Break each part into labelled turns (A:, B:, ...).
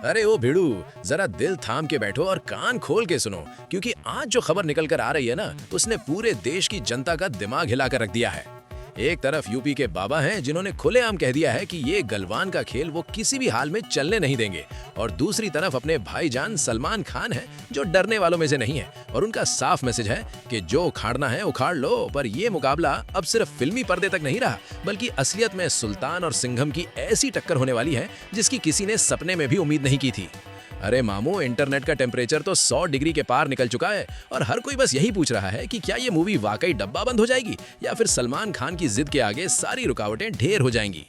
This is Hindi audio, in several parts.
A: अरे ओ भिड़ू, जरा दिल थाम के बैठो और कान खोल के सुनो, क्योंकि आज जो खबर निकल कर आ रही है ना, उसने पूरे देश की जनता का दिमाग हिला कर रख दिया है। एक तरफ यूपी के बाबा हैं जिन्होंने खुलेआम कह दिया है कि ये गलवान का खेल वो किसी भी हाल में चलने नहीं देंगे, और दूसरी तरफ अपने भाईजान सलमान खान हैं जो डरने वालों में से नहीं है, और उनका साफ मैसेज है कि जो उखाड़ना है उखाड़ लो। पर ये मुकाबला अब सिर्फ फिल्मी पर्दे तक नहीं रहा, बल्कि असलियत में सुल्तान और सिंघम की ऐसी टक्कर होने वाली है जिसकी किसी ने सपने में भी उम्मीद नहीं की थी। अरे मामू, इंटरनेट का टेम्परेचर तो 100 डिग्री के पार निकल चुका है, और हर कोई बस यही पूछ रहा है कि क्या ये मूवी वाकई डब्बा बंद हो जाएगी या फिर सलमान खान की जिद के आगे सारी रुकावटें ढेर हो जाएंगी।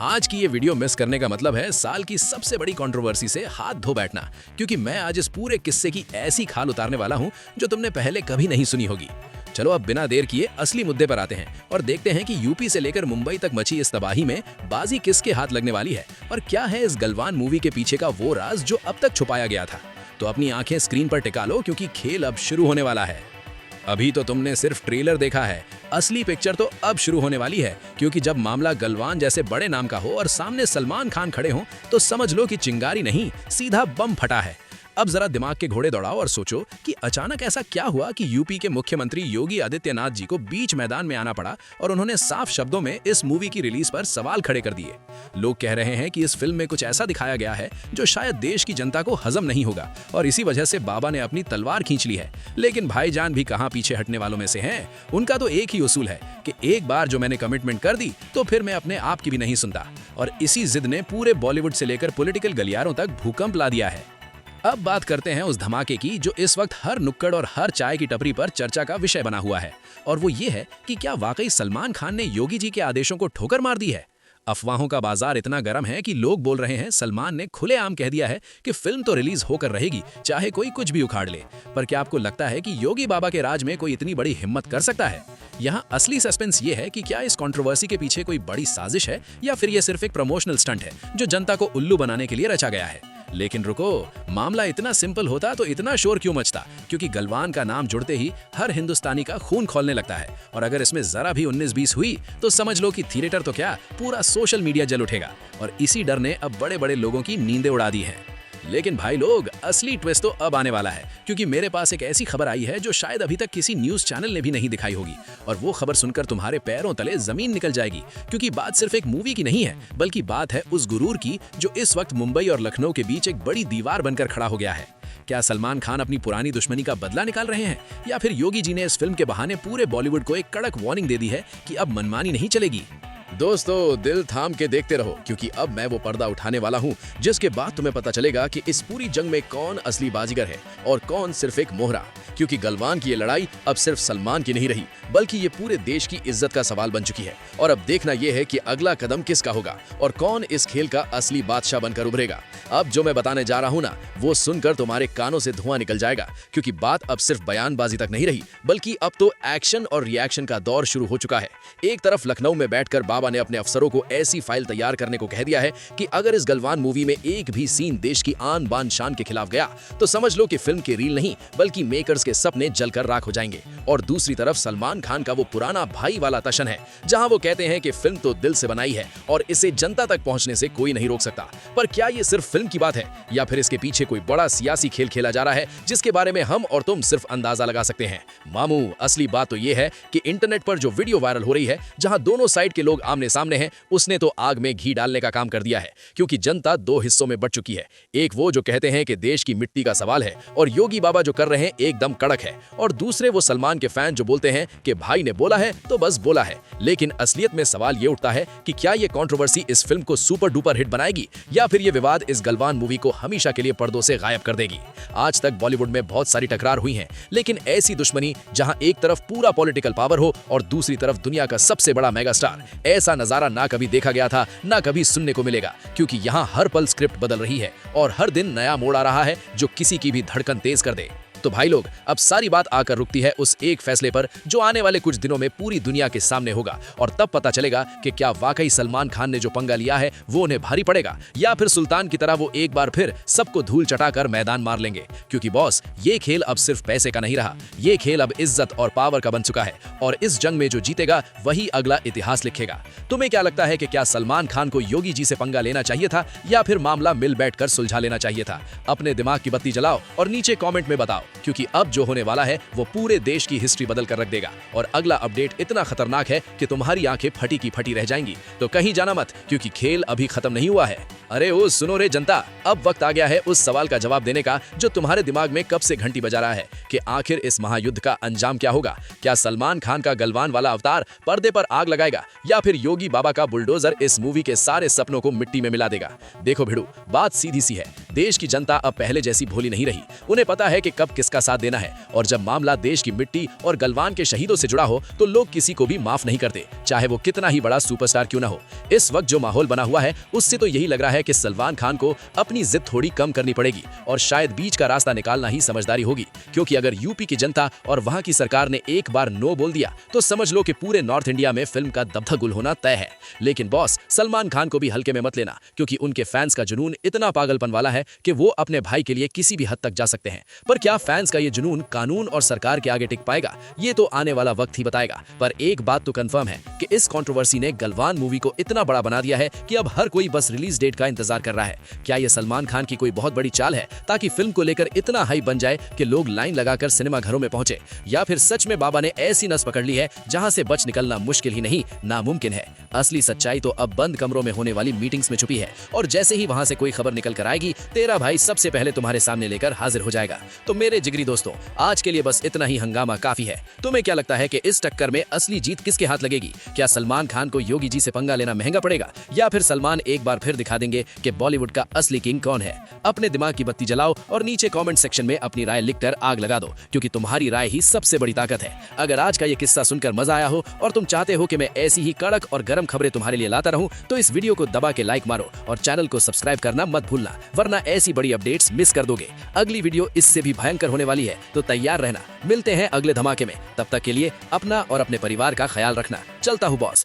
A: आज की ये वीडियो मिस करने का मतलब है साल की सबसे बड़ी कंट्रोवर्सी से हाथ धो बैठना, क्योंकि मैं आज इस पूरे किस्से की ऐसी खाल उतारने वाला हूँ जो तुमने पहले कभी नहीं सुनी होगी। चलो अब बिना देर किए असली मुद्दे पर आते हैं और देखते हैं कि यूपी से लेकर मुंबई तक मची इस तबाही में बाजी किसके हाथ लगने वाली है, और क्या है इस गलवान मूवी के पीछे का वो राज जो अब तक छुपाया गया था। तो अपनी आंखें स्क्रीन पर टिका लो, क्योंकि खेल अब शुरू होने वाला है। अभी तो तुमने सिर्फ ट्रेलर देखा है, असली पिक्चर तो अब शुरू होने वाली है, क्योंकि जब मामला गलवान जैसे बड़े नाम का हो और सामने सलमान खान खड़े हों तो समझ लो कि चिंगारी नहीं, सीधा बम फटा है। अब जरा दिमाग के घोड़े दौड़ाओ और सोचो कि अचानक ऐसा क्या हुआ कि यूपी के मुख्यमंत्री योगी आदित्यनाथ जी को बीच मैदान में आना पड़ा और उन्होंने साफ शब्दों में इस मूवी की रिलीज पर सवाल खड़े कर दिए। लोग कह रहे हैं कि इस फिल्म में कुछ ऐसा दिखाया गया है जो शायद देश की जनता को हजम नहीं होगा, और इसी वजह से बाबा ने अपनी तलवार खींच ली है। लेकिन भाईजान भी कहां पीछे हटने वालों में से हैं। उनका तो एक ही उसूल है कि एक बार जो मैंने कमिटमेंट कर दी तो फिर मैं अपने आप की भी नहीं सुनता, और इसी जिद ने पूरे बॉलीवुड से लेकर पॉलिटिकल गलियारों तक भूकंप ला दिया है। अब बात करते हैं उस धमाके की जो इस वक्त हर नुक्कड़ और हर चाय की टपरी पर चर्चा का विषय बना हुआ है, और वो ये है कि क्या वाकई सलमान खान ने योगी जी के आदेशों को ठोकर मार दी है। अफवाहों का बाजार इतना गर्म है कि लोग बोल रहे हैं सलमान ने खुलेआम कह दिया है कि फिल्म तो रिलीज होकर रहेगी, चाहे कोई कुछ भी उखाड़ ले। पर क्या आपको लगता है कि योगी बाबा के राज में कोई इतनी बड़ी हिम्मत कर सकता है? यहाँ असली सस्पेंस ये है कि क्या इस कंट्रोवर्सी के पीछे कोई बड़ी साजिश है या फिर ये सिर्फ एक प्रमोशनल स्टंट है जो जनता को उल्लू बनाने के लिए रचा गया है। लेकिन रुको, मामला इतना सिंपल होता तो इतना शोर क्यों मचता, क्योंकि गलवान का नाम जुड़ते ही हर हिंदुस्तानी का खून खौलने लगता है, और अगर इसमें जरा भी 19-20 हुई तो समझ लो कि थिएटर तो क्या, पूरा सोशल मीडिया जल उठेगा, और इसी डर ने अब बड़े बड़े लोगों की नींदें उड़ा दी हैं। लेकिन भाई लोग, असली ट्विस्ट तो अब आने वाला है, क्योंकि मेरे पास एक ऐसी खबर आई है जो शायद अभी तक किसी न्यूज़ चैनल ने भी नहीं दिखाई होगी, और वो खबर सुनकर तुम्हारे पैरों तले जमीन निकल जाएगी। क्योंकि बात सिर्फ एक मूवी की नहीं है, बल्कि बात है उस गुरूर की जो इस वक्त मुंबई और लखनऊ के बीच एक बड़ी दीवार बनकर खड़ा हो गया है। क्या सलमान खान अपनी पुरानी दुश्मनी का बदला निकाल रहे हैं, या फिर योगी जी ने इस फिल्म के बहाने पूरे बॉलीवुड को एक कड़क वार्निंग दे दी है कि अब मनमानी नहीं चलेगी? दोस्तों, दिल थाम के देखते रहो, क्योंकि अब मैं वो पर्दा उठाने वाला हूँ जिसके बाद तुम्हें पता चलेगा कि इस पूरी जंग में कौन असली बाजीगर है और कौन सिर्फ एक मोहरा। क्योंकि गलवान की ये लड़ाई अब सिर्फ सलमान की नहीं रही, बल्कि ये पूरे देश की इज्जत का सवाल बन चुकी है। और अब देखना यह है कि अगला कदम किसका होगा और कौन इस खेल का असली बादशाह बनकर उभरेगा। अब जो मैं बताने जा रहा हूँ ना, वो सुनकर तुम्हारे कानों से धुआं निकल जाएगा, क्योंकि बात अब सिर्फ बयानबाजी तक नहीं रही, बल्कि अब तो एक्शन और रिएक्शन का दौर शुरू हो चुका है। एक तरफ लखनऊ में बैठकर बाबा ने अपने अफसरों को ऐसी फाइल तैयार करने को कह दिया है कि अगर इस गलवान मूवी में एक भी सीन देश की आन बान शान के खिलाफ गया तो समझ लो कि फिल्म के रील नहीं, बल्कि मेकर्स के सपने जलकर राख हो जाएंगे। और दूसरी तरफ सलमान खान का वो पुराना भाई वाला तशन है, जहां वो कहते हैं कि फिल्म तो दिल से बनाई है और इसे जनता तक पहुंचने से कोई नहीं रोक सकता। पर क्या ये सिर्फ फिल्म की बात है, या फिर इसके पीछे कोई बड़ा सियासी खेल खेला जा रहा है जिसके बारे में हम और तुम सिर्फ अंदाजा लगा सकते हैं? मामू, असली बात तो ये है कि इंटरनेट पर जो वीडियो वायरल हो रही है, जहां दोनों साइड के लोग आमने सामने हैं, उसने तो आग में घी डालने का काम कर दिया है। क्योंकि जनता दो हिस्सों में बट चुकी है। एक वो जो कहते हैं कि देश की मिट्टी का सवाल है और योगी बाबा जो कर रहे हैं एकदम कड़क है, और दूसरे वो सलमान के फैन जो बोलते हैं कि भाई ने बोला है तो बस बोला है। लेकिन असलियत में सवाल ये उठता है कि क्या ये कंट्रोवर्सी इस फिल्म को सुपर डुपर हिट बनाएगी, या फिर ये विवाद इस गलवान मूवी को हमेशा के लिए पर्दों से गायब कर देगी। आज तक बॉलीवुड में बहुत सारी टकरार हुई हैं, लेकिन ऐसी दुश्मनी जहां एक तरफ पूरा पॉलिटिकल पावर हो और दूसरी तरफ दुनिया का सबसे बड़ा मेगा स्टार, ऐसा नजारा ना कभी देखा गया था, ना कभी सुनने को मिलेगा। क्योंकि यहाँ हर पल स्क्रिप्ट बदल रही है और हर दिन नया मोड़ आ रहा है जो किसी की भी धड़कन तेज कर दे। तो भाई लोग, अब सारी बात आकर रुकती है उस एक फैसले पर जो आने वाले कुछ दिनों में पूरी दुनिया के सामने होगा, और तब पता चलेगा कि क्या वाकई सलमान खान ने जो पंगा लिया है वो उन्हें भारी पड़ेगा, या फिर सुल्तान की तरह वो एक बार फिर सबको धूल चटाकर मैदान मार लेंगे। क्योंकि बॉस, ये खेल अब सिर्फ पैसे का नहीं रहा, ये खेल अब इज्जत और पावर का बन चुका है, और इस जंग में जो जीतेगा वही अगला इतिहास लिखेगा। तुम्हें क्या लगता है कि क्या सलमान खान को योगी जी से पंगा लेना चाहिए था, या फिर मामला मिल बैठकर सुलझा लेना चाहिए था? अपने दिमाग की बत्ती जलाओ और नीचे कमेंट में बताओ, क्योंकि अब जो होने वाला है वो पूरे देश की हिस्ट्री बदल कर रख देगा, और अगला अपडेट इतना खतरनाक है कि तुम्हारी आंखें फटी की फटी रह जाएंगी। तो कहीं जाना मत, क्योंकि खेल अभी खत्म नहीं हुआ है। अरे ओ सुनो रे जनता, अब वक्त आ गया है उस सवाल का जवाब देने का जो तुम्हारे दिमाग में कब से घंटी बजा रहा है कि आखिर इस महायुद्ध का अंजाम क्या होगा। क्या सलमान खान का गलवान वाला अवतार पर्दे पर आग लगाएगा, या फिर योगी बाबा का बुलडोजर इस मूवी के सारे सपनों को मिट्टी में मिला देगा? देखो भिड़ू, बात सीधी सी है, देश की जनता अब पहले जैसी भोली नहीं रही। उन्हें पता है कि कब किसका साथ देना है, और जब मामला देश की मिट्टी और गलवान के शहीदों से जुड़ा हो तो लोग किसी को भी माफ नहीं करते, चाहे वो कितना ही बड़ा सुपरस्टार क्यों ना हो। इस वक्त जो माहौल बना हुआ है उससे तो यही लग रहा है कि सलमान खान को अपनी जिद थोड़ी कम करनी पड़ेगी, और शायद बीच का रास्ता निकालना ही समझदारी होगी। क्योंकि अगर यूपी की जनता और वहां की सरकार ने एक बार नो बोल दिया तो समझ लो कि पूरे नॉर्थ इंडिया में फिल्म का दबदबा गुल होना तय है। लेकिन बॉस, सलमान खान को भी हल्के में मत लेना, क्योंकि उनके फैंस का जुनून इतना पागलपन वाला है कि वो अपने भाई के लिए किसी भी हद तक जा सकते हैं। पर क्या फैंस का ये जुनून कानून और सरकार के आगे टिक पाएगा, ये तो आने वाला वक्त ही बताएगा। पर एक बात तो कंफर्म है कि इस कंट्रोवर्सी ने गलवान मूवी को इतना बड़ा बना दिया है कि अब हर कोई बस रिलीज डेट का इंतजार कर रहा है। क्या ये सलमान खान की कोई बहुत बड़ी चाल है ताकि फिल्म को लेकर इतना हाइप बन जाए कि लोग लाइन लगाकर सिनेमा घरों में पहुंचे, या फिर सच में बाबा ने ऐसी नस पकड़ ली है जहां से बच निकलना मुश्किल ही नहीं, नामुमकिन है? असली सच्चाई तो अब बंद कमरों में होने वाली मीटिंग्स में छुपी है, और जैसे ही वहां से कोई खबर निकल कर आएगी, तेरा भाई सबसे पहले तुम्हारे सामने लेकर हाजिर हो जाएगा। तो मेरे जिगरी दोस्तों, आज के लिए बस इतना ही हंगामा काफी है। तुम्हें क्या लगता है कि इस टक्कर में असली जीत किसके हाथ लगेगी? क्या सलमान खान को योगी जी से पंगा लेना महंगा पड़ेगा, या फिर सलमान एक बार फिर दिखा देंगे कि बॉलीवुड का असली किंग कौन है? अपने दिमाग की बत्ती जलाओ और नीचे कमेंट सेक्शन में अपनी राय लिखकर आग लगा दो, क्योंकि तुम्हारी राय ही सबसे बड़ी ताकत है। अगर आज का ये किस्सा सुनकर मजा आया हो और तुम चाहते हो कि मैं ऐसी ही कड़क और गर्म खबरें तुम्हारे लिए लाता रहूं, तो इस वीडियो को दबा के लाइक मारो और चैनल को सब्सक्राइब करना मत भूलना, वरना ऐसी बड़ी अपडेट्स मिस कर दोगे। अगली वीडियो इससे भी भयंकर होने वाली है, तो तैयार रहना। मिलते हैं अगले धमाके में, तब तक के लिए अपना और अपने परिवार का ख्याल रखना। चलता हूँ बॉस।